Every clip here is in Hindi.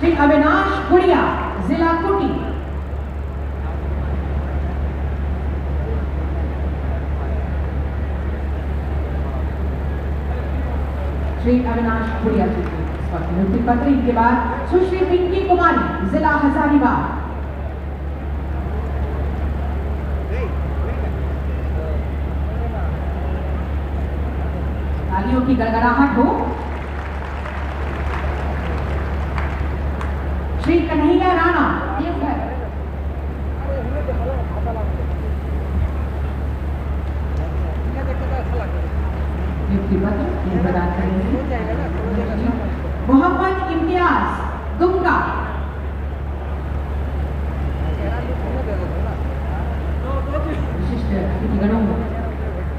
श्री अविनाश गुड़िया, जिला कुटी। श्री अविनाश गुड़िया जी को इस वक्त नियुक्ति पत्र, इनके बाद सुश्री पिंकी कुमारी, जिला हजारीबाग। तालियों की गड़गड़ाहट हो। श्री कन्हैया राणा, देवघर। नियुक्ति पत्र प्रदान करेंगे। मोहम्मद इम्तियाज, दुमका। विशिष्ट अतिथिगणों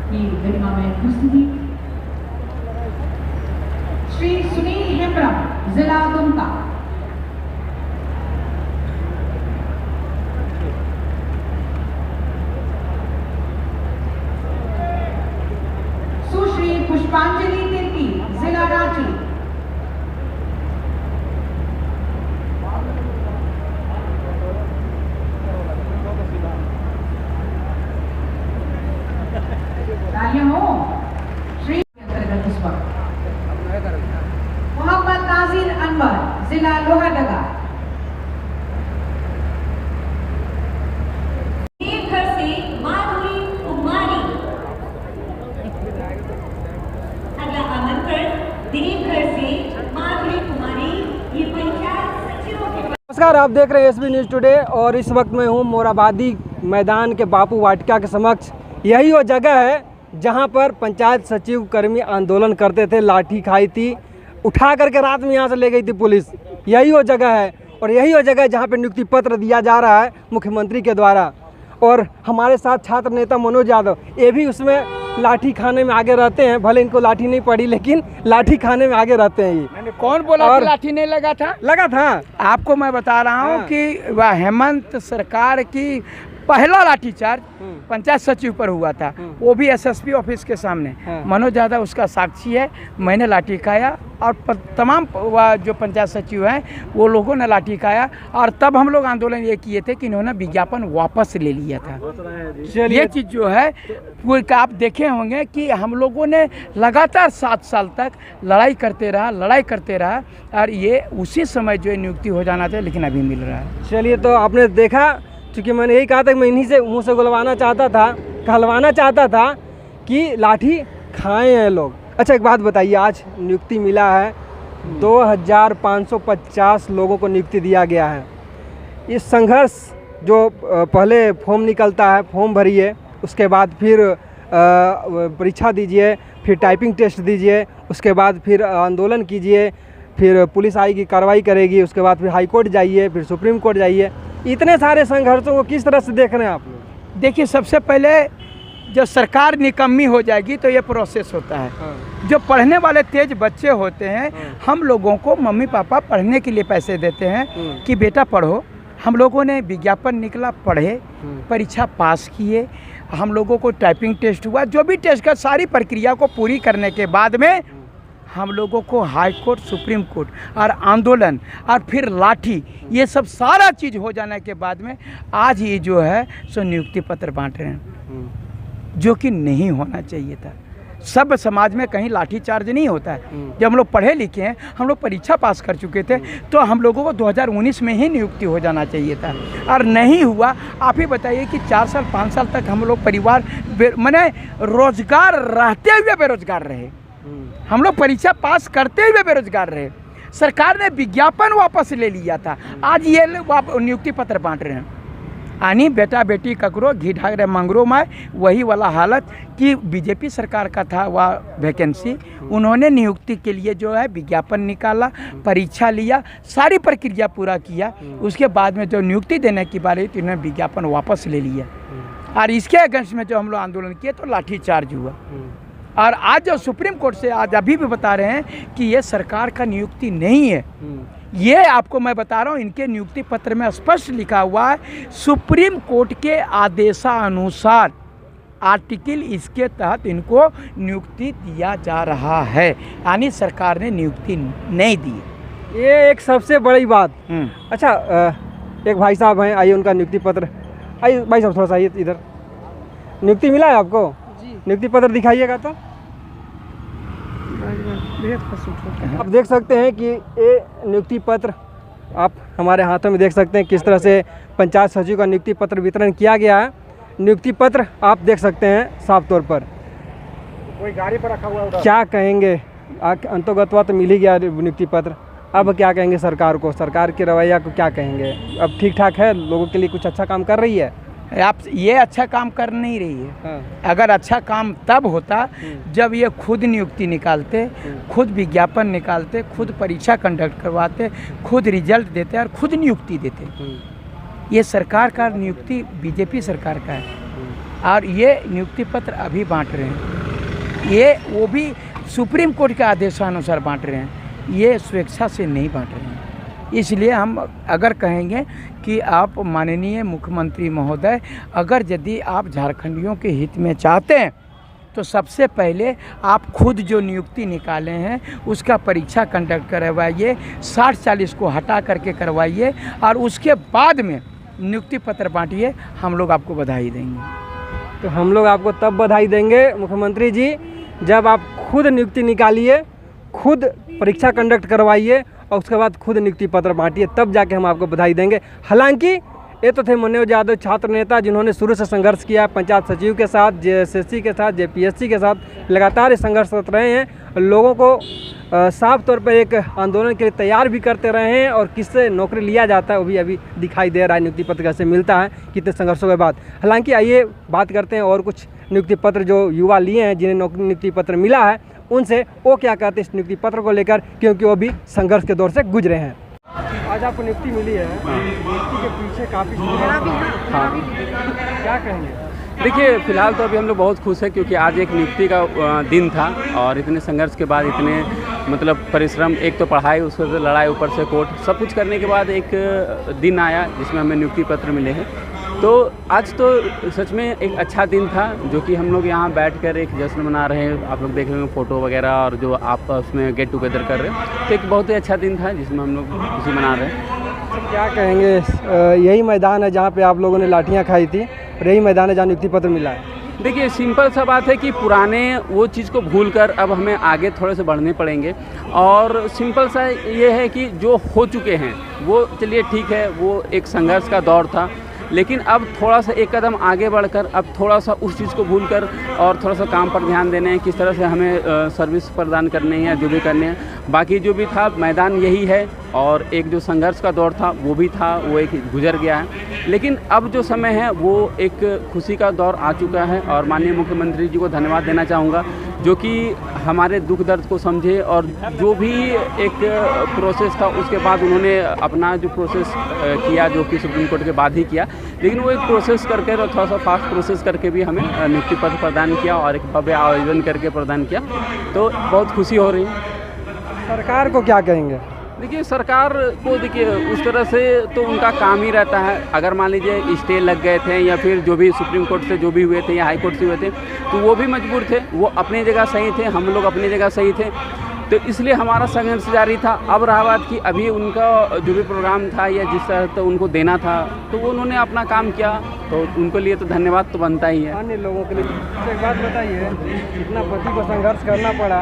की गरिमा में उपस्थिति। श्री सुनील हेम्ब्रम, जिला दुमका। सुश्री पुष्पांजलि तिर्की, जिला रांची। तालियां हो। श्री अंतर्गत इस वक्त मोहम्मद नाजिर अनवर, जिला लोहरदगा। देवघर से माधुरी कुमारी। अगला आमंत्रण देवघर से माधुरी कुमारी, ये पंचायत सचिवों के। नमस्कार, आप देख रहे हैं एसबी न्यूज़ टुडे और इस वक्त मैं हूँ मोराबादी मैदान के बापू वाटिका के समक्ष। यही वो जगह है जहाँ पर पंचायत सचिव कर्मी आंदोलन करते थे, लाठी खाई थी, उठा करके रात में यहाँ से ले गई थी पुलिस। यही वो जगह है और यही वो जगह है जहाँ पे नियुक्ति पत्र दिया जा रहा है मुख्यमंत्री के द्वारा। और हमारे साथ छात्र नेता मनोज यादव, ये भी उसमें लाठी खाने में आगे रहते हैं। भले इनको लाठी नहीं पड़ी लेकिन लाठी खाने में आगे रहते हैं। ये कौन बोला कि लाठी नहीं लगा था? लगा था। आपको मैं बता रहा हूँ कि वह हेमंत सरकार की पहला लाठीचार्ज पंचायत सचिव पर हुआ था, वो भी एसएसपी ऑफिस के सामने। मनोज यादव उसका साक्षी है। मैंने लाठी खाया और तमाम जो पंचायत सचिव हैं वो लोगों ने लाठी खाया और तब हम लोग आंदोलन ये किए थे कि इन्होंने विज्ञापन वापस ले लिया था। ये चीज़ जो है वो आप देखे होंगे कि हम लोगों ने लगातार 7 साल तक लड़ाई करते रहा और ये उसी समय जो नियुक्ति हो जाना था, लेकिन अभी मिल रहा है। चलिए, तो आपने देखा, क्योंकि मैंने यही कहा था कि मैं इन्हीं से मुँह से कहलवाना चाहता था कि लाठी खाए हैं लोग। अच्छा, एक बात बताइए, आज नियुक्ति मिला है, 2550 लोगों को नियुक्ति दिया गया है। इस संघर्ष जो पहले फॉर्म निकलता है, फॉर्म भरिए, उसके बाद फिर परीक्षा दीजिए, फिर टाइपिंग टेस्ट दीजिए, उसके बाद फिर आंदोलन कीजिए, फिर पुलिस आएगी, कार्रवाई करेगी, उसके बाद फिर हाई कोर्ट जाइए, फिर सुप्रीम कोर्ट जाइए। इतने सारे संघर्षों को किस तरह से देख रहे हैं आप लोग? देखिए, सबसे पहले जब सरकार निकम्मी हो जाएगी तो ये प्रोसेस होता है। जो पढ़ने वाले तेज बच्चे होते हैं, हम लोगों को मम्मी पापा पढ़ने के लिए पैसे देते हैं कि बेटा पढ़ो। हम लोगों ने विज्ञापन निकला, पढ़े, परीक्षा पास किए, हम लोगों को टाइपिंग टेस्ट हुआ, जो भी टेस्ट का सारी प्रक्रिया को पूरी करने के बाद में हम लोगों को हाई कोर्ट, सुप्रीम कोर्ट और आंदोलन और फिर लाठी, ये सब सारा चीज़ हो जाने के बाद में आज ये जो है सो नियुक्ति पत्र बांट रहे हैं, जो कि नहीं होना चाहिए था। सब समाज में कहीं लाठी चार्ज नहीं होता है। जब हम लोग पढ़े लिखे हैं, हम लोग परीक्षा पास कर चुके थे, तो हम लोगों को 2019 में ही नियुक्ति हो जाना चाहिए था और नहीं हुआ। आप ही बताइए कि 4 साल 5 साल तक हम लोग परिवार माने रोजगार रहते हुए बेरोजगार रहे। हम लोग परीक्षा पास करते हुए बेरोजगार रहे। सरकार ने विज्ञापन वापस ले लिया था, आज ये नियुक्ति पत्र बांट रहे हैं। आनी बेटा बेटी ककरो घी ढागरे मंगरो माय, वही वाला हालत कि बीजेपी सरकार का था वह वैकेंसी। उन्होंने नियुक्ति के लिए जो है विज्ञापन निकाला, परीक्षा लिया, सारी प्रक्रिया पूरा किया, उसके बाद में जो नियुक्ति देने की बारी थी उन्होंने विज्ञापन वापस ले लिया और इसके अगेंस्ट में जो हम लोग आंदोलन किए तो लाठीचार्ज हुआ। और आज जो सुप्रीम कोर्ट से आज अभी भी बता रहे हैं कि ये सरकार का नियुक्ति नहीं है। ये आपको मैं बता रहा हूँ, इनके नियुक्ति पत्र में स्पष्ट लिखा हुआ है, सुप्रीम कोर्ट के आदेशानुसार आर्टिकल इसके तहत इनको नियुक्ति दिया जा रहा है, यानी सरकार ने नियुक्ति नहीं दी। ये एक सबसे बड़ी बात। अच्छा, एक भाई साहब हैं, आइए उनका नियुक्ति पत्र, आइए भाई साहब थोड़ा सा आइए इधर। नियुक्ति मिला है आपको? जी। नियुक्ति पत्र दिखाइएगा तो। आप देख सकते हैं कि ये नियुक्ति पत्र आप हमारे हाथों में देख सकते हैं किस तरह से पंचायत सचिव का नियुक्ति पत्र वितरण किया गया है। नियुक्ति पत्र आप देख सकते हैं साफ तौर पर। कोई गाड़ी पर रखा हुआ है। क्या कहेंगे, अंतर्गतवा तो मिल ही गया नियुक्ति पत्र, अब क्या कहेंगे सरकार को, सरकार के रवैया को क्या कहेंगे? अब ठीक ठाक है, लोगों के लिए कुछ अच्छा काम कर रही है? आप ये अच्छा काम कर नहीं रही है। हाँ। अगर अच्छा काम तब होता जब ये खुद नियुक्ति निकालते, खुद विज्ञापन निकालते, खुद परीक्षा कंडक्ट करवाते, खुद रिजल्ट देते और खुद नियुक्ति देते। ये सरकार का नियुक्ति बीजेपी सरकार का है और ये नियुक्ति पत्र अभी बांट रहे हैं। ये वो भी सुप्रीम कोर्ट के आदेशानुसार बांट रहे हैं, ये स्वेच्छा से नहीं बांट रहे हैं। इसलिए हम अगर कहेंगे कि आप माननीय मुख्यमंत्री महोदय, अगर यदि आप झारखंडियों के हित में चाहते हैं तो सबसे पहले आप खुद जो नियुक्ति निकाले हैं उसका परीक्षा कंडक्ट करवाइए, 60-40 को हटा करके करवाइए और उसके बाद में नियुक्ति पत्र बांटिए। हम लोग आपको बधाई देंगे। तो हम लोग आपको तब बधाई देंगे मुख्यमंत्री जी जब आप खुद नियुक्ति निकालिए, खुद परीक्षा कंडक्ट करवाइए और उसके बाद खुद नियुक्ति पत्र बांटिए, तब जाके हम आपको बधाई देंगे। हालांकि ये तो थे मनोज यादव, छात्र नेता, जिन्होंने शुरू से संघर्ष किया पंचायत सचिव के साथ, JSSC के साथ, JPSC के साथ, लगातार संघर्ष करते रहे हैं, लोगों को साफ तौर पर एक आंदोलन के लिए तैयार भी करते रहे हैं और किससे नौकरी लिया जाता है वो भी अभी दिखाई दे रहा है, नियुक्ति पत्र कैसे मिलता है कितने संघर्षों के बाद। हालांकि आइए बात करते हैं और कुछ नियुक्ति पत्र जो युवा लिए हैं, जिन्हें नौकरी नियुक्ति पत्र मिला है, उनसे वो क्या कहते हैं इस नियुक्ति पत्र को लेकर, क्योंकि वो भी संघर्ष के दौर से गुजरे हैं। आज आपको नियुक्ति मिली है, नियुक्ति के पीछे काफ़ी क्या कहेंगे? देखिए, फिलहाल तो अभी हम लोग बहुत खुश हैं क्योंकि आज एक नियुक्ति का दिन था और इतने संघर्ष के बाद, इतने मतलब परिश्रम, एक तो पढ़ाई, उसके बाद लड़ाई, ऊपर से कोर्ट, सब कुछ करने के बाद एक दिन आया जिसमें हमें नियुक्ति पत्र मिले हैं। तो आज तो सच में एक अच्छा दिन था जो कि हम लोग यहाँ बैठकर एक जश्न मना रहे हैं। आप लोग देख रहे होंगे फ़ोटो वगैरह और जो आप उसमें गेट टुगेदर कर रहे हैं, तो एक बहुत ही अच्छा दिन था जिसमें हम लोग खुशी मना रहे हैं। क्या कहेंगे, यही मैदान है जहाँ पे आप लोगों ने लाठियाँ खाई थी और यही मैदान है जहाँ नियुक्ति पत्र मिला है? देखिए, सिंपल सा बात है कि पुराने वो चीज़ को भूलकर अब हमें आगे थोड़े से बढ़ने पड़ेंगे और सिंपल सा ये है कि जो हो चुके हैं वो चलिए ठीक है, वो एक संघर्ष का दौर था, लेकिन अब थोड़ा सा एक कदम आगे बढ़कर अब थोड़ा सा उस चीज़ को भूलकर और थोड़ा सा काम पर ध्यान देने हैं, किस तरह से हमें सर्विस प्रदान करनी है, जो भी करने हैं। बाकी जो भी था मैदान यही है और एक जो संघर्ष का दौर था वो भी था, वो एक गुजर गया है, लेकिन अब जो समय है वो एक खुशी का दौर आ चुका है और माननीय मुख्यमंत्री जी को धन्यवाद देना चाहूँगा जो कि हमारे दुख दर्द को समझे और जो भी एक प्रोसेस था उसके बाद उन्होंने अपना जो प्रोसेस किया, जो कि सुप्रीम कोर्ट के बाद ही किया, लेकिन वो एक प्रोसेस करके और थोड़ा सा फास्ट प्रोसेस करके भी हमें नियुक्ति पत्र प्रदान किया और एक भव्य आयोजन करके प्रदान किया, तो बहुत खुशी हो रही है। सरकार को क्या कहेंगे? देखिए, सरकार को देखिए उस तरह से तो उनका काम ही रहता है, अगर मान लीजिए स्टे लग गए थे या फिर जो भी सुप्रीम कोर्ट से जो भी हुए थे या हाई कोर्ट से हुए थे तो वो भी मजबूर थे, वो अपनी जगह सही थे, हम लोग अपनी जगह सही थे, तो इसलिए हमारा संघर्ष जारी था। अब रहा बात कि अभी उनका जो भी प्रोग्राम था या जिस तरह तो उनको देना था तो वो उन्होंने अपना काम किया, तो उनके लिए तो धन्यवाद तो बनता ही है। अन्य लोगों के लिए एक बात बताइए, इतना पति को संघर्ष करना पड़ा,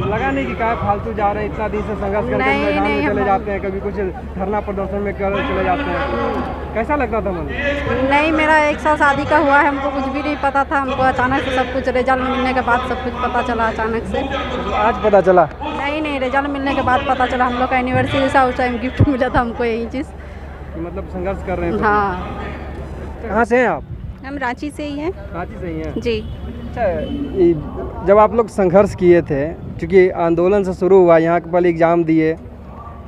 लगा नहीं कि क्या फालतू जा रहे हैं, इतना दिन से संघर्ष करके मैदान में चले जाते हैं, कभी कुछ धरना प्रदर्शन में चले जाते हैं, कैसा लगता था मन? नहीं, मेरा 1 साल शादी का हुआ है, हमको कुछ भी नहीं पता था, हमको अचानक से सब कुछ रिजल्ट मिलने के बाद सब कुछ पता चला अचानक से। आज पता चला? नहीं, रिजल्ट मिलने के बाद पता चला। हम लोग का एनिवर्सरी था, उस टाइम गिफ्ट मिला था हमको यही चीज़। मतलब संघर्ष कर रहे हैं? हाँ। कहाँ से हैं आप? हम रांची से ही हैं। रांची से ही हैं जी। अच्छा, जब आप लोग संघर्ष किए थे, क्योंकि आंदोलन से शुरू हुआ, यहाँ के पहले एग्ज़ाम दिए,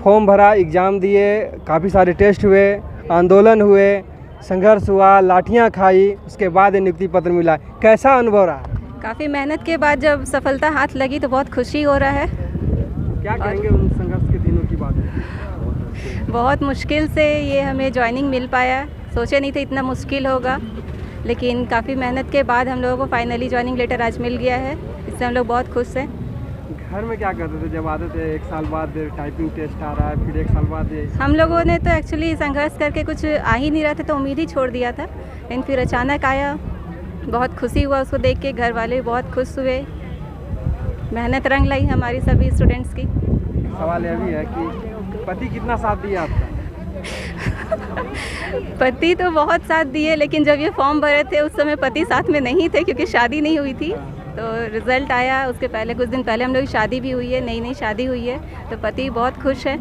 फॉर्म भरा, एग्ज़ाम दिए, काफ़ी सारे टेस्ट हुए, आंदोलन हुए, संघर्ष हुआ, लाठियाँ खाई, उसके बाद नियुक्ति पत्र मिला, कैसा अनुभव रहा? काफ़ी मेहनत के बाद जब सफलता हाथ लगी तो बहुत खुशी हो रहा है। क्या कहेंगे उन संघर्ष के दिनों की बात? बहुत मुश्किल से ये हमें ज्वाइनिंग मिल पाया, सोचे नहीं थे इतना मुश्किल होगा, लेकिन काफ़ी मेहनत के बाद हम लोगों को फाइनली ज्वाइनिंग लेटर आज मिल गया है, इससे हम लोग बहुत खुश हैं। घर में क्या करते थे जब आते थे? 1 साल बाद टाइपिंग टेस्ट आ रहा है, फिर 1 साल बाद हम लोगों ने तो एक्चुअली संघर्ष करके कुछ आ ही नहीं रहा था, तो उम्मीद ही छोड़ दिया था। लेकिन फिर अचानक आया, बहुत खुशी हुआ उसको देख के, घर वाले बहुत खुश हुए, मेहनत रंग लाई हमारी सभी स्टूडेंट्स की। सवाल यह भी है कि पति कितना साथ दिया आपका? पति तो बहुत साथ दिए, लेकिन जब ये फॉर्म भरे थे उस समय पति साथ में नहीं थे, क्योंकि शादी नहीं हुई थी। तो रिज़ल्ट आया उसके पहले, कुछ दिन पहले हम लोग की शादी भी हुई है, नई शादी हुई है, तो पति बहुत खुश है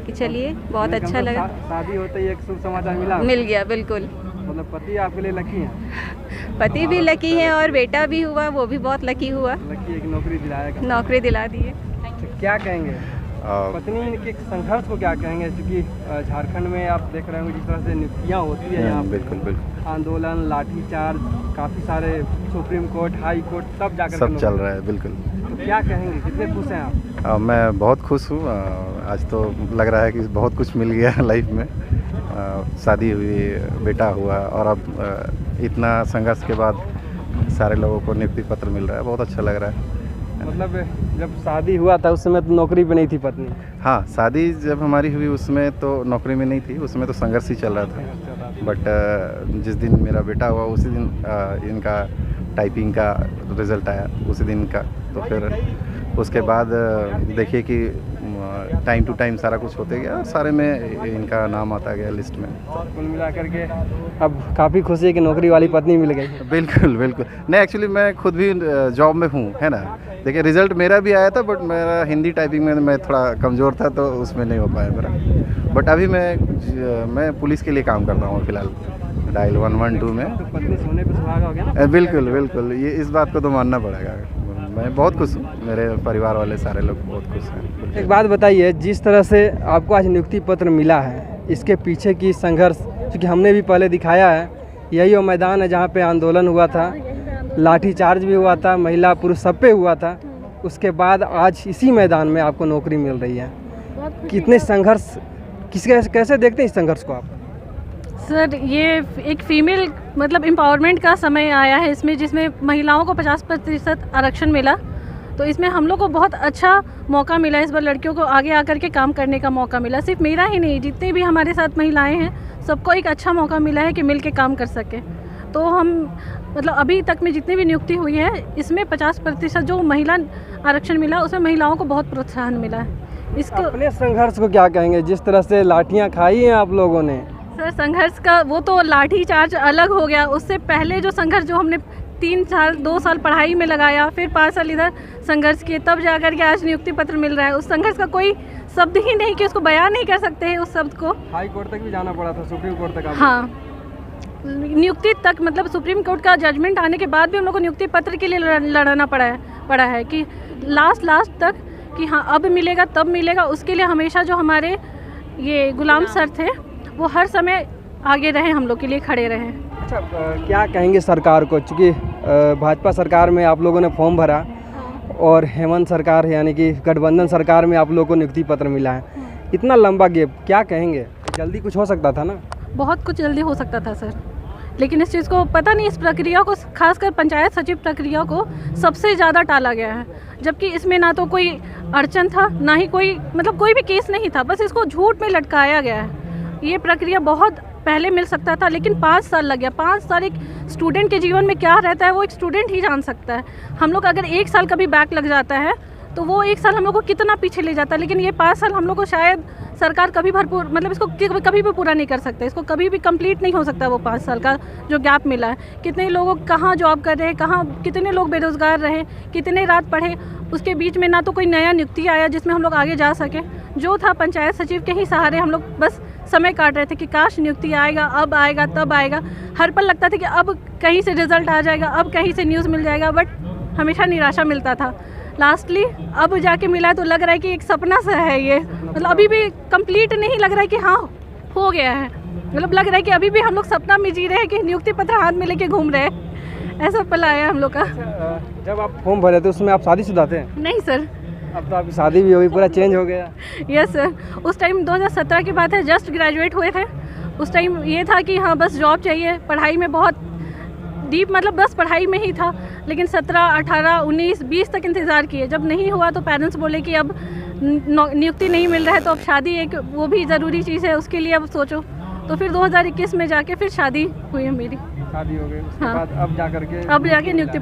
कि चलिए बहुत अच्छा लगा। शादी होते ही एक शुभ समाचार मिल गया, बिल्कुल। मतलब पति आपके लिए लकी हैं? पति भी लकी है और बेटा भी हुआ, वो भी बहुत लकी हुआ। लकी एक नौकरी दिलाएगा। नौकरी दिला दी है। तो क्या कहेंगे पत्नी के संघर्ष को, क्या कहेंगे? क्योंकि झारखंड में आप देख रहे होंगे जिस तरह से नियुक्तियाँ होती है यहाँ, बिल्कुल आंदोलन, लाठीचार्ज, काफ़ी सारे सुप्रीम कोर्ट, हाई कोर्ट, तब जाकर सब चल रहा है। बिल्कुल। तो क्या कहेंगे, कितने खुश हैं आप? मैं बहुत खुश हूँ। आज तो लग रहा है कि बहुत कुछ मिल गया लाइफ में। शादी हुई, बेटा हुआ, और अब इतना संघर्ष के बाद सारे लोगों को नियुक्ति पत्र मिल रहा है, बहुत अच्छा लग रहा है। मतलब जब शादी हुआ था उस समय तो नौकरी पे नहीं थी पत्नी? हाँ, शादी जब हमारी हुई उसमें तो नौकरी में नहीं थी, उसमें तो संघर्ष ही चल रहा था। बट जिस दिन मेरा बेटा हुआ उसी दिन इनका टाइपिंग का रिज़ल्ट आया, उसी दिन का। तो फिर उसके बाद देखिए कि टाइम टू टाइम सारा कुछ होते गया, सारे में इनका नाम आता गया लिस्ट में। कुल मिला करके अब काफ़ी खुशी है कि नौकरी वाली पत्नी मिल गई। बिल्कुल। नहीं, एक्चुअली मैं खुद भी जॉब में हूँ, है ना। देखिए रिज़ल्ट मेरा भी आया था, बट मेरा हिंदी टाइपिंग में मैं थोड़ा कमज़ोर था, तो उसमें नहीं हो पाया मेरा। बट अभी मैं पुलिस के लिए काम करता हूँ फिलहाल, डायल 112 में। तो पत्नी सोने पे सुहागा हो गया ना? बिल्कुल, ये इस बात को तो मानना पड़ेगा। मैं बहुत खुश हूँ, मेरे परिवार वाले सारे लोग बहुत खुश हैं। एक बात बताइए, जिस तरह से आपको आज नियुक्ति पत्र मिला है, इसके पीछे की संघर्ष, क्योंकि हमने भी पहले दिखाया है, यही वो मैदान है जहाँ पे आंदोलन हुआ था, लाठीचार्ज भी हुआ था, महिला पुरुष सब पे हुआ था। उसके बाद आज इसी मैदान में आपको नौकरी मिल रही है। कितने संघर्ष, कैसे देखते हैं इस संघर्ष को आप? सर, ये एक फीमेल मतलब एम्पावरमेंट का समय आया है इसमें, जिसमें महिलाओं को 50% आरक्षण मिला। तो इसमें हम लोग को बहुत अच्छा मौका मिला, इस बार लड़कियों को आगे आकर के काम करने का मौका मिला। सिर्फ मेरा ही नहीं, जितने भी हमारे साथ महिलाएं हैं सबको एक अच्छा मौका मिला है कि मिल के काम कर सके। तो हम मतलब अभी तक में जितनी भी नियुक्ति हुई है, इसमें 50% जो महिला आरक्षण मिला, उसमें महिलाओं को बहुत प्रोत्साहन मिला है। इसको अपने संघर्ष को क्या कहेंगे, जिस तरह से लाठियाँ खाई हैं आप लोगों ने? सर, संघर्ष का वो तो लाठी चार्ज अलग हो गया, उससे पहले जो संघर्ष जो हमने 2 साल पढ़ाई में लगाया, फिर 5 साल इधर संघर्ष किए, तब जाकर के आज नियुक्ति पत्र मिल रहा है। उस संघर्ष का कोई शब्द ही नहीं कि उसको बयान नहीं कर सकते हैं उस शब्द को। हाई कोर्ट तक भी जाना पड़ा था, सुप्रीम कोर्ट तक? हाँ, नियुक्ति तक, मतलब सुप्रीम कोर्ट का जजमेंट आने के बाद भी हम लोग को नियुक्ति पत्र के लिए लड़ना पड़ा है कि लास्ट तक कि हाँ अब मिलेगा तब मिलेगा। उसके लिए हमेशा जो हमारे ये गुलाम सर थे वो हर समय आगे रहे, हम लोग के लिए खड़े रहे। अच्छा, क्या कहेंगे सरकार को? चूँकि भाजपा सरकार में आप लोगों ने फॉर्म भरा और हेमंत सरकार यानी कि गठबंधन सरकार में आप लोगों को नियुक्ति पत्र मिला है, इतना लंबा गैप, क्या कहेंगे? जल्दी कुछ हो सकता था ना? बहुत कुछ जल्दी हो सकता था सर, लेकिन इस चीज़ को पता नहीं, इस प्रक्रिया को, खासकर पंचायत सचिव प्रक्रिया को सबसे ज़्यादा टाला गया है। जबकि इसमें ना तो कोई अड़चन था, ना ही कोई मतलब कोई भी केस नहीं था, बस इसको झूठ में लटकाया गया है। ये प्रक्रिया बहुत पहले मिल सकता था, लेकिन 5 साल लग गया। 5 साल एक स्टूडेंट के जीवन में क्या रहता है वो एक स्टूडेंट ही जान सकता है। हम लोग अगर 1 साल कभी बैक लग जाता है तो वो 1 साल हम लोग को कितना पीछे ले जाता है, लेकिन ये 5 साल हम लोग को शायद सरकार कभी भरपूर मतलब इसको कभी भी पूरा नहीं कर सकते, इसको कभी भी कंप्लीट नहीं हो सकता। वो 5 साल का जो गैप मिला है, कितने लोगों कहाँ जॉब कर रहे हैं, कहाँ कितने लोग बेरोज़गार रहे, कितने रात पढ़े, उसके बीच में ना तो कोई नया नियुक्ति आया जिसमें हम लोग आगे जा सके। जो था पंचायत सचिव के ही सहारे हम लोग बस समय काट रहे थे कि काश नियुक्ति आएगा, अब आएगा, तब आएगा। हर पल लगता था कि अब कहीं से रिजल्ट आ जाएगा, अब कहीं से न्यूज़ मिल जाएगा, बट हमेशा निराशा मिलता था। लास्टली अब जाके मिला तो लग रहा है कि एक सपना सा है ये, मतलब अभी भी कंप्लीट नहीं लग रहा है कि हाँ हो गया है, मतलब लग रहा है कि अभी भी हम लोग सपना में जी रहे हैं कि नियुक्ति पत्र हाथ में लेके घूम रहे हैं। ऐसा पल आया हम लोग का। जब आप फॉर्म भरे थे उसमें आप शादीशुदा थे? नहीं सर। अब तो आपकी शादी भी होगी, पूरा चेंज हो गया। यस सर, उस टाइम 2017 की बात है, जस्ट ग्रेजुएट हुए थे। उस टाइम ये था कि हाँ बस जॉब चाहिए, पढ़ाई में बहुत डीप मतलब बस पढ़ाई में ही था, लेकिन 17, 18, 19, 20 तक इंतज़ार किए। जब नहीं हुआ तो पेरेंट्स बोले कि अब नियुक्ति नहीं मिल रहा है तो अब शादी एक वो भी ज़रूरी चीज़ है, उसके लिए अब सोचो। तो फिर 2021 में जाके फिर शादी हुई है मेरी। शादी हो गई उसके हाँ। बाद अब जाके नियुक्ति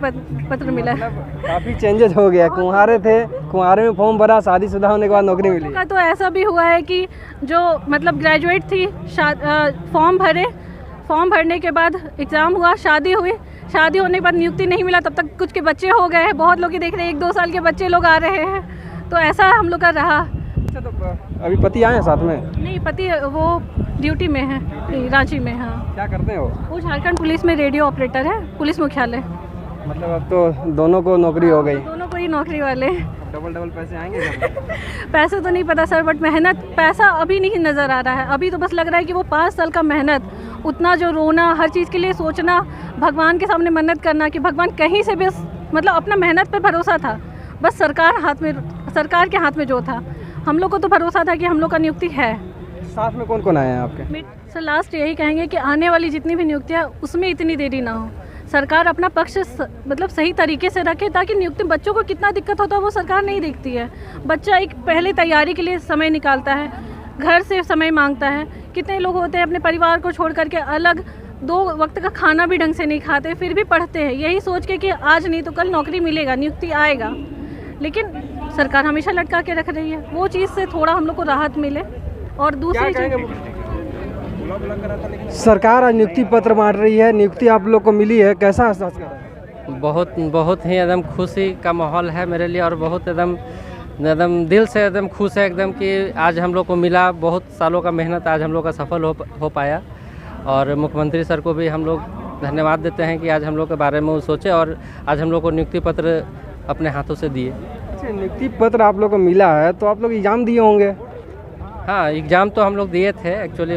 पत्र मिला है। काफ़ी चेंजेस हो गया। कुंवारे थे, कुंवारे में फॉर्म भरा, शादीशुदा होने के बाद नौकरी मिली। का तो ऐसा भी हुआ है कि जो मतलब ग्रेजुएट थी, फॉर्म भरने के बाद एग्ज़ाम हुआ, शादी हुई, शादी होने के बाद नियुक्ति नहीं मिला, तब तक कुछ के बच्चे हो गए हैं। बहुत लोग ही देख रहे हैं 1-2 साल के बच्चे लोग आ रहे हैं, तो ऐसा हम लोग का रहा। अच्छा, तो अभी पति आए हैं साथ में? नहीं, पति वो ड्यूटी में है, रांची में। हाँ। क्या करते हैं वो झारखंड पुलिस में रेडियो ऑपरेटर है, पुलिस मुख्यालय। मतलब अब तो दोनों को नौकरी हो गई। दोनों को ही नौकरी वाले। डबल पैसे आएंगे सर? पैसे तो नहीं पता सर, बट मेहनत, पैसा अभी नहीं नज़र आ रहा है। अभी तो बस लग रहा है कि वो 5 साल का मेहनत, उतना जो रोना, हर चीज़ के लिए सोचना, भगवान के सामने मन्नत करना कि भगवान कहीं से भी, मतलब अपना मेहनत पे भरोसा था, बस सरकार के हाथ में जो था। हम लोग को तो भरोसा था कि हम लोग का नियुक्ति है। साथ में कौन कौन आए हैं आपके? सर लास्ट यही कहेंगे कि आने वाली जितनी भी नियुक्तियाँ उसमें इतनी देरी ना हो। सरकार अपना पक्ष मतलब सही तरीके से रखे, ताकि नियुक्ति, बच्चों को कितना दिक्कत होता है वो सरकार नहीं देखती है। बच्चा एक पहले तैयारी के लिए समय निकालता है, घर से समय मांगता है। कितने लोग होते हैं अपने परिवार को छोड़ करके अलग, 2 वक्त का खाना भी ढंग से नहीं खाते, फिर भी पढ़ते हैं यही सोच के कि आज नहीं तो कल नौकरी मिलेगा, नियुक्ति आएगा। लेकिन सरकार हमेशा लटका के रख रही है। वो चीज़ से थोड़ा हम लोग को राहत मिले। और दूसरी चीज़, सरकार आज नियुक्ति पत्र बांट रही है, नियुक्ति आप लोग को मिली है, कैसा एहसास कर रहे हैं? बहुत ही एकदम खुशी का माहौल है मेरे लिए, और बहुत एकदम दिल से एकदम खुश है एकदम कि आज हम लोग को मिला। बहुत सालों का मेहनत आज हम लोग का सफल हो पाया, और मुख्यमंत्री सर को भी हम लोग धन्यवाद देते हैं कि आज हम लोग के बारे में वो सोचे और आज हम लोग को नियुक्ति पत्र अपने हाथों से दिए। अच्छा, नियुक्ति पत्र आप लोग को मिला है तो आप लोग एग्ज़ाम दिए होंगे? हाँ, एग्ज़ाम तो हम लोग दिए थे एक्चुअली,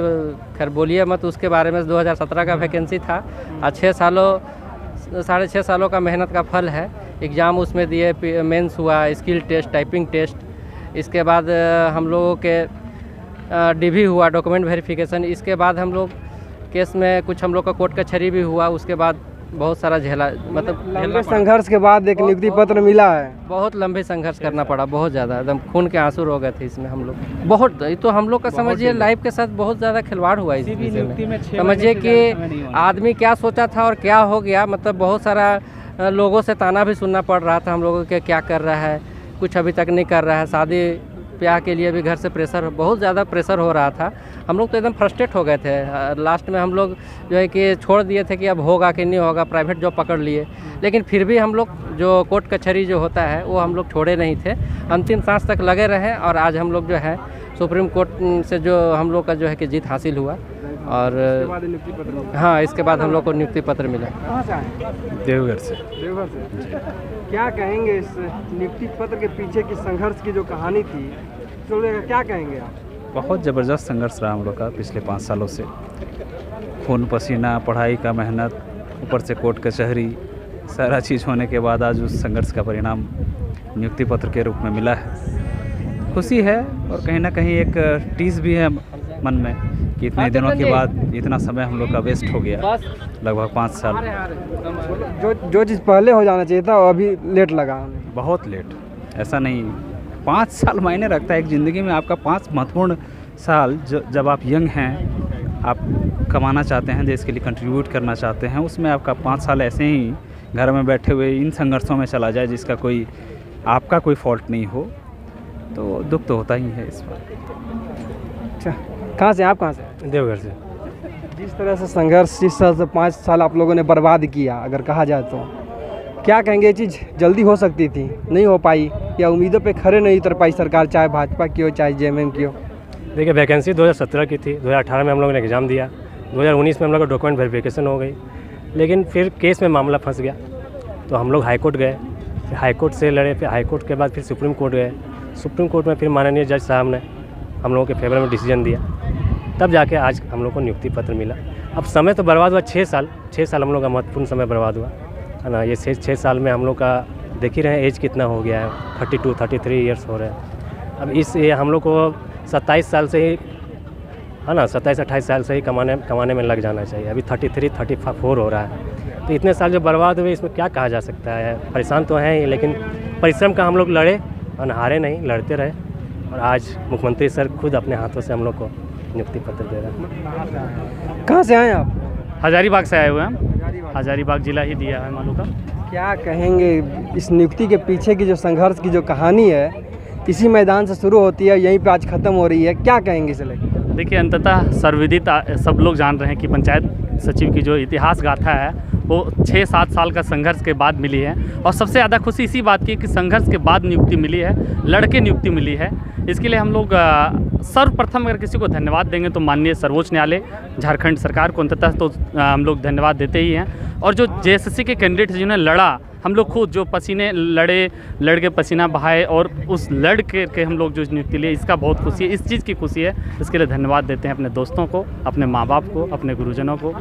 खैर बोलिए मत उसके बारे में। 2017 का वैकेंसी था, आज 6.5 सालों का मेहनत का फल है। एग्ज़ाम उसमें दिए, मेंस हुआ, स्किल टेस्ट, टाइपिंग टेस्ट, इसके बाद हम लोगों के डीवी हुआ, डॉक्यूमेंट वेरिफिकेशन, इसके बाद हम लोग केस में कुछ हम लोग का कोर्ट कचहरी भी हुआ। उसके बाद बहुत सारा लंबे संघर्ष के बाद एक नियुक्ति पत्र मिला है। बहुत लंबे संघर्ष करना पड़ा, बहुत ज़्यादा, एकदम खून के आंसू हो गए थे इसमें हम लोग। बहुत, तो हम लोग का समझिए लाइफ के साथ बहुत ज़्यादा खिलवाड़ हुआ इस विषय में। समझिए कि आदमी क्या सोचा था और क्या हो गया। मतलब बहुत सारा लोगों से ताना भी सुनना पड़ रहा था हम लोगों के, क्या कर रहा है, कुछ अभी तक नहीं कर रहा है। शादी ब्याह के लिए भी घर से प्रेशर, बहुत ज़्यादा प्रेशर हो रहा था। हम लोग तो एकदम फ्रस्ट्रेट हो गए थे। लास्ट में हम लोग जो है कि छोड़ दिए थे कि अब होगा कि नहीं होगा, प्राइवेट जॉब पकड़ लिए। लेकिन फिर भी हम लोग जो कोर्ट कचहरी जो होता है वो हम लोग छोड़े नहीं थे, अंतिम सांस तक लगे रहे। और आज हम लोग जो है सुप्रीम कोर्ट से जो हम लोग का जो है कि जीत हासिल हुआ, और हाँ, इसके बाद हम लोग को नियुक्ति पत्र मिला। कहाँ से आए? देवघर से। देवघर से। क्या कहेंगे इस नियुक्ति पत्र के पीछे की संघर्ष की जो कहानी थी, तो क्या कहेंगे आप? बहुत ज़बरदस्त संघर्ष रहा हम लोग का पिछले 5 सालों से। खून पसीना, पढ़ाई का मेहनत, ऊपर से कोर्ट कचहरी, सारा चीज़ होने के बाद आज उस संघर्ष का परिणाम नियुक्ति पत्र के रूप में मिला है। खुशी है और कहीं ना कहीं एक टीस भी है मन में कि इतने दिनों के बाद इतना समय हम लोग का वेस्ट हो गया, लगभग 5 साल। जो चीज़ पहले हो जाना चाहिए था वो अभी लेट लगा। बहुत लेट, ऐसा नहीं, 5 साल मायने रखता है एक ज़िंदगी में। आपका 5 महत्वपूर्ण साल जब आप यंग हैं, आप कमाना चाहते हैं, देश के लिए कंट्रीब्यूट करना चाहते हैं, उसमें आपका 5 साल ऐसे ही घर में बैठे हुए इन संघर्षों में चला जाए जिसका कोई आपका कोई फॉल्ट नहीं हो, तो दुख तो होता ही है इस पर। अच्छा, कहाँ से आप? कहाँ से? देवघर से। जिस तरह से संघर्ष, जिस तरह से 5 साल आप लोगों ने बर्बाद किया, अगर कहा जाए तो क्या कहेंगे? ये चीज़ जल्दी हो सकती थी, नहीं हो पाई, या उम्मीदों पे खरे नहीं उतर पाई सरकार, चाहे भाजपा की हो चाहे जेएमएम की हो? देखिए, वैकेंसी 2017 की थी, 2018 में हम लोगों ने एग्ज़ाम दिया, 2019 में हम लोग का डॉक्यूमेंट वेरिफिकेशन हो गई, लेकिन फिर केस में मामला फंस गया तो हम लोग हाई कोर्ट गए, फिर हाई कोर्ट से लड़े, फिर हाई कोर्ट के बाद फिर सुप्रीम कोर्ट गए। सुप्रीम कोर्ट में फिर माननीय जज साहब ने हम लोगों के फेवर में डिसीजन दिया, तब जाके आज हम लोग को नियुक्ति पत्र मिला। अब समय तो बर्बाद हुआ, 6 साल हम लोग का महत्वपूर्ण समय बर्बाद हुआ है ना। ये 6 साल में हम लोग का देख ही रहे हैं एज कितना हो गया है, 32-33 ईयर्स हो रहे हैं। अब इस ये हम लोग को 27 साल से ही है ना, 27-28 साल से ही कमाने में लग जाना चाहिए। अभी 33-34 हो रहा है। तो इतने साल जो बर्बाद हुए इसमें क्या कहा जा सकता है। परेशान तो हैं ही, लेकिन परिश्रम का हम लोग लड़े और हारे नहीं, लड़ते रहे। और आज मुख्यमंत्री सर खुद अपने हाथों से हम लोग को नियुक्ति पत्र दे रहे हैं। कहाँ से आए आप? हजारीबाग से आए हुए हैं। हजारीबाग जिला ही दिया है मालूम का। क्या कहेंगे इस नियुक्ति के पीछे की जो संघर्ष की जो कहानी है, इसी मैदान से शुरू होती है, यहीं पे आज ख़त्म हो रही है, क्या कहेंगे इसे लेकर? देखिए, अंततः सर्वविदित सब लोग जान रहे हैं कि पंचायत सचिव की जो इतिहास गाथा है वो 6-7 साल का संघर्ष के बाद मिली है। और सबसे ज़्यादा खुशी इसी बात की कि संघर्ष के बाद नियुक्ति मिली है, लड़के नियुक्ति मिली है। इसके लिए हम लोग सर्वप्रथम अगर किसी को धन्यवाद देंगे तो माननीय सर्वोच्च न्यायालय झारखंड सरकार को अंततः तो हम लोग धन्यवाद देते ही हैं। और जो JSSC के कैंडिडेट जिन्होंने लड़ा, हम लोग खुद जो पसीने लड़ के पसीना बहाए और उस लड़ के हम लोग जो नियुक्ति लिए, इसका बहुत खुशी है, इस चीज़ की खुशी है। इसके लिए धन्यवाद देते हैं अपने दोस्तों को, अपने माँ बाप को, अपने गुरुजनों को,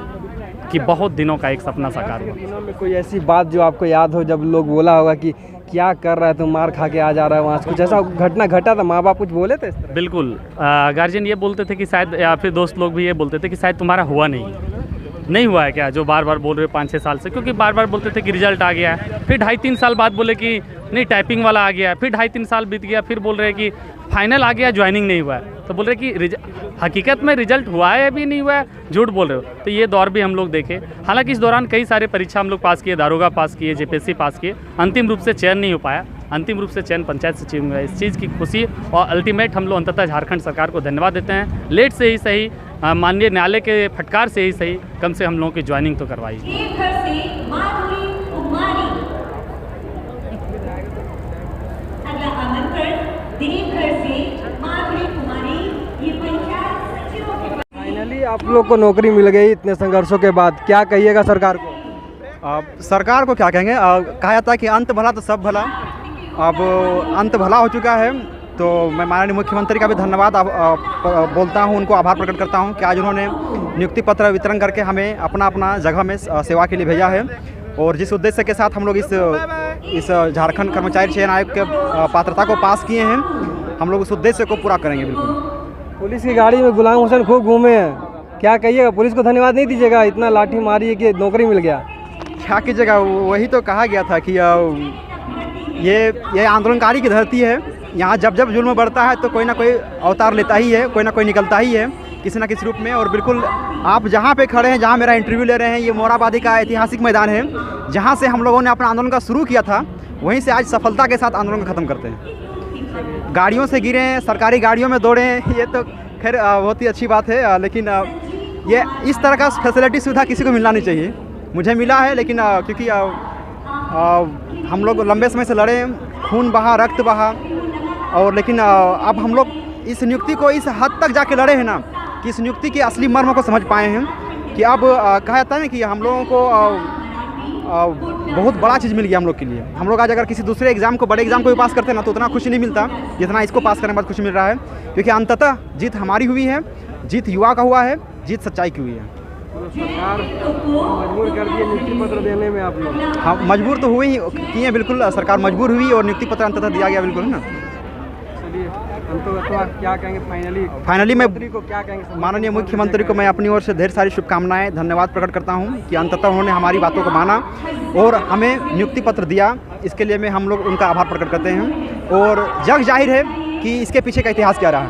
कि बहुत दिनों का एक सपना साकार हुआ। दिनों में कोई ऐसी बात जो आपको याद हो जब लोग बोला होगा कि क्या कर रहा है तुम, मार खा के आ जा रहा है, वहाँ से कुछ ऐसा घटना घटा था, माँ बाप कुछ बोले थे? बिल्कुल, गार्जियन ये बोलते थे कि शायद, या फिर दोस्त लोग भी ये बोलते थे कि शायद तुम्हारा हुआ नहीं हुआ है क्या, जो बार बार बोल रहे 5-6 साल से। क्योंकि बार बार बोलते थे कि रिजल्ट आ गया है, फिर 2.5-3 साल बाद बोले कि नहीं टाइपिंग वाला आ गया है, फिर 2.5-3 साल बीत गया, फिर बोल रहे कि फाइनल आ गया, ज्वाइनिंग नहीं हुआ है। तो बोल रहे कि हकीकत में रिजल्ट हुआ है अभी नहीं हुआ है, झूठ बोल रहे हो। तो ये दौर भी हम लोग देखे। हालांकि इस दौरान कई सारे परीक्षा हम लोग पास किए, दारोगा पास किए, JPSC पास किए, अंतिम रूप से चयन नहीं हो पाया। अंतिम रूप से चयन पंचायत सचिव में। इस चीज़ की खुशी और अल्टीमेट हम लोग अंततः झारखंड सरकार को धन्यवाद देते हैं। लेट से ही सही, माननीय न्यायालय के फटकार से ही सही, कम से हम लोगों की ज्वाइनिंग तो करवाई। फाइनली आप लोग को नौकरी मिल गई इतने संघर्षों के बाद, क्या कहिएगा सरकार को? सरकार को क्या कहेंगे, कहा जाता है कि अंत भला तो सब भला। अब अंत भला हो चुका है, तो मैं माननीय मुख्यमंत्री का भी धन्यवाद बोलता हूं, उनको आभार प्रकट करता हूं कि आज उन्होंने नियुक्ति पत्र वितरण करके हमें अपना जगह में सेवा के लिए भेजा है। और जिस उद्देश्य के साथ हम लोग इस झारखंड कर्मचारी चयन आयोग के पात्रता को पास किए हैं, हम लोग उस उद्देश्य को पूरा करेंगे। बिल्कुल। पुलिस की गाड़ी में गुलाम हुसैन खूब घूमे हैं, क्या कहिएगा? पुलिस को धन्यवाद नहीं दीजिएगा, इतना लाठी मारी है कि नौकरी मिल गया? क्या कीजिएगा, वही तो कहा गया था कि ये आंदोलनकारी की धरती है। यहाँ जब जुल्म बढ़ता है तो कोई ना कोई अवतार लेता ही है, कोई ना कोई निकलता ही है किसी न किसी रूप में। और बिल्कुल आप जहाँ पे खड़े हैं, जहाँ मेरा इंटरव्यू ले रहे हैं, ये मोरहाबादी का ऐतिहासिक मैदान है, जहाँ से हम लोगों ने अपना आंदोलन का शुरू किया था, वहीं से आज सफलता के साथ आंदोलन को ख़त्म करते हैं। गाड़ियों से गिरे, सरकारी गाड़ियों में दौड़े, ये तो खैर बहुत ही अच्छी बात है, लेकिन ये इस तरह का फैसिलिटी सुविधा किसी को मिलना नहीं चाहिए। मुझे मिला है, लेकिन क्योंकि हम लोग लंबे समय से लड़े, खून बहा, रक्त बहा, और लेकिन अब हम लोग इस नियुक्ति को इस हद तक जाके लड़े हैं ना कि इस नियुक्ति के असली मर्म को समझ पाए हैं कि अब कहा जाता है ना कि हम लोगों को बहुत बड़ा चीज़ मिल गया हम लोग के लिए। हम लोग आज अगर किसी दूसरे एग्ज़ाम को, बड़े एग्ज़ाम को भी पास करते हैं ना, तो उतना खुशी नहीं मिलता जितना इसको पास करने के बाद खुशी मिल रहा है। क्योंकि अंततः जीत हमारी हुई है, जीत युवा का हुआ है, जीत सच्चाई की हुई है। सरकार मजबूर कर दिए नियुक्ति पत्र देने में आप लोग? हाँ, मजबूर तो हुए ही किए, बिल्कुल सरकार मजबूर हुई और नियुक्ति पत्र अंततः दिया गया, बिल्कुल, है ना। चलिए, तो आप क्या कहेंगे फाइनली मैं को क्या कहेंगे? माननीय मुख्यमंत्री को मैं अपनी ओर से ढेर सारी शुभकामनाएं, धन्यवाद प्रकट करता हूं कि अंततः उन्होंने हमारी बातों को माना और हमें नियुक्ति पत्र दिया। इसके लिए हम लोग उनका आभार प्रकट करते हैं। और जग जाहिर है कि इसके पीछे का इतिहास क्या रहा है।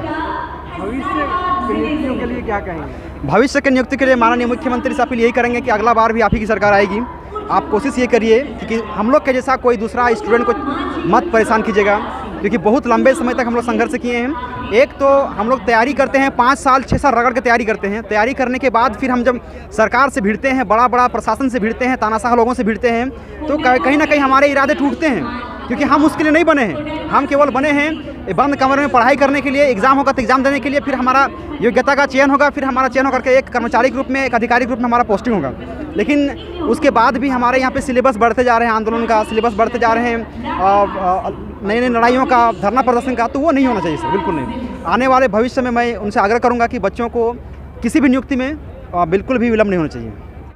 भविष्य की नियुक्तियों के लिए क्या कहेंगे? भविष्य की नियुक्ति के लिए माननीय मुख्यमंत्री से अपील यही करेंगे कि अगला बार भी आप ही की सरकार आएगी। आप कोशिश ये करिए कि हम लोग के जैसा कोई दूसरा स्टूडेंट को मत परेशान कीजिएगा, क्योंकि बहुत लंबे समय तक हम लोग संघर्ष किए हैं। एक तो हम लोग तैयारी करते हैं, 5 साल 6 साल रगड़ के तैयारी करते हैं। तैयारी करने के बाद फिर हम जब सरकार से भिड़ते हैं, बड़ा प्रशासन से भिड़ते हैं, तानाशाह लोगों से भिड़ते हैं, तो कहीं ना कहीं हमारे इरादे टूटते हैं, क्योंकि हम उसके लिए नहीं बने हैं। हम केवल बने हैं बंद कमरे में पढ़ाई करने के लिए, एग्ज़ाम होगा तो एग्ज़ाम देने के लिए, फिर हमारा योग्यता का चयन होगा, फिर हमारा चयन होकर के एक कर्मचारी के रूप में, एक अधिकारी के रूप में हमारा पोस्टिंग होगा। लेकिन उसके बाद भी हमारे यहाँ पे सिलेबस बढ़ते जा रहे हैं, आंदोलन का सिलेबस बढ़ते जा रहे हैं, नई नई लड़ाइयों का, धरना प्रदर्शन का, तो वो नहीं होना चाहिए सर, बिल्कुल नहीं। आने वाले भविष्य में मैं उनसे आग्रह करूँगा कि बच्चों को किसी भी नियुक्ति में बिल्कुल भी विलम्ब नहीं होना चाहिए।